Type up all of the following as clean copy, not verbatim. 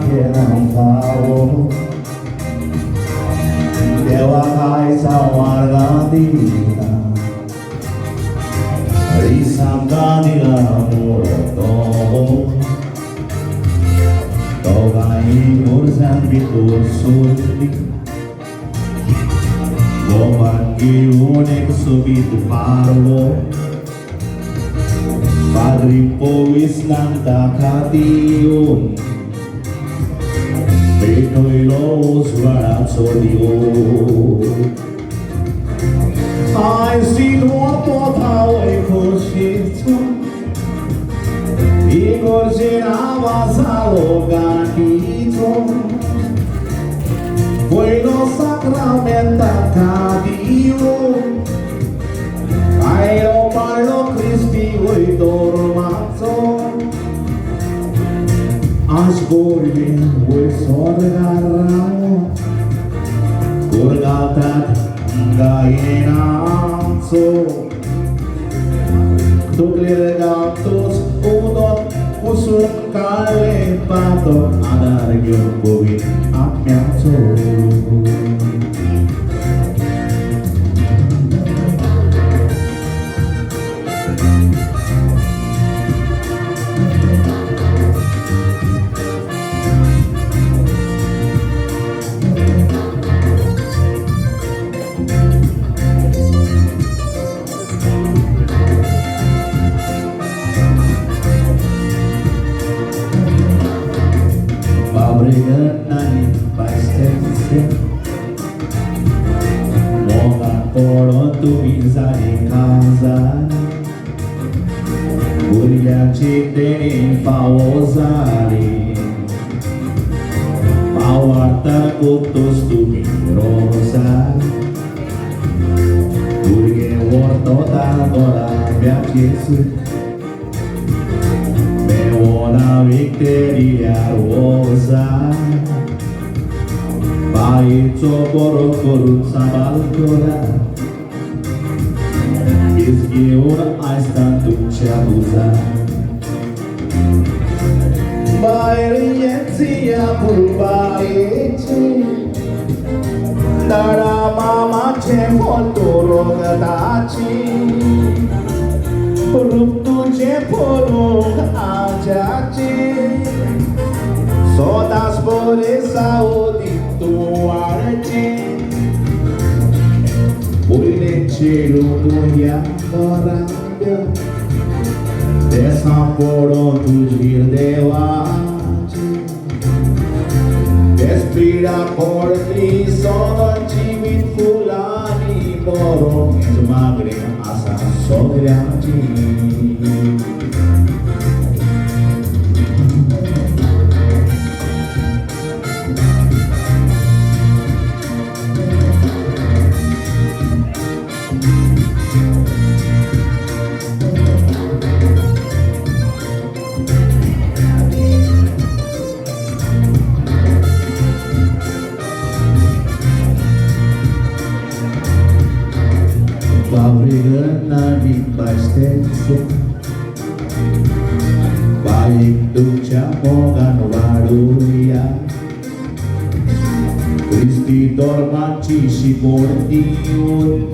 que não falou. Deu a raiz ao argandina, risangandina muratomo. Togai ursan bitur surti, gomangi unik subit parlo. Padri powis ng takatiyon, Pinoy los walang sodiyon. Ay sinuoto tawa'y kursito, Igor sinama sa lugar dito. Bueno sacramenta kadiyon, Cairo parlo Cristi voi dormato. Ascolti voi sorgarramo, Curgatat gainanzo. Tukliregatos udot usun kale patok adar gyumbubin amyaso. Pabriganay paistese, Moga poro tumizari kaza, Uriaci teni paozari, Pawarta kutus tumi rosa, Urge worto tantora biacisu, Una victoria rosa, Paito poro koru sabalkora, Izgi ora aistan tuccia buza, Bairietsia purbaiti, Dara mama ce montoro gadaci, Ruptu ce porong ajaci, Sodas boleh saudito arci, Boleh cilu mulia orangnya, Desa porong tujir dewaci, Despira por ti son cimit fulani porong Semagre asa sogriaci. Pabriganay di paistese, Baik duca mogan waruya, Kristi dormaci si portiun,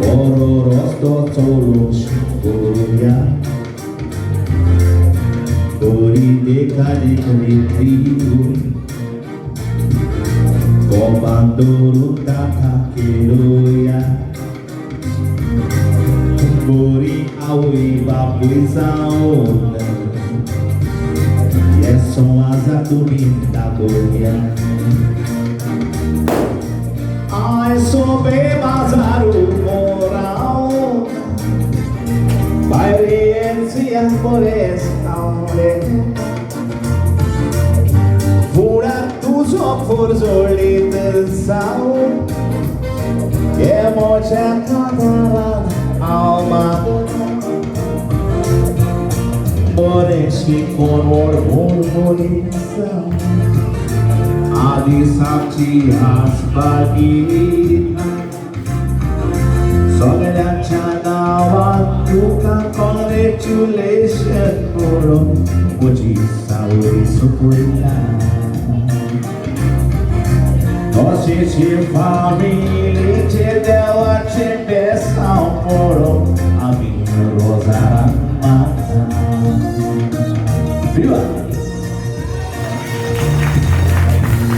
Poro rosto solong sikuya, Kori dekani kritiun, Komandurun kakakiruya, Buri awi bapui saun, Yeso azatu minta goya, Ai sobe bazaru moral, Bairiencias pores aure, Fura tus ojos solitação, Que mocha cada alma, Moreste con murmurização, Adi sakti aspadina, Soledad chanawan, Tuka congratulation, Puji sawa. disciplina. Nós te família te deu a te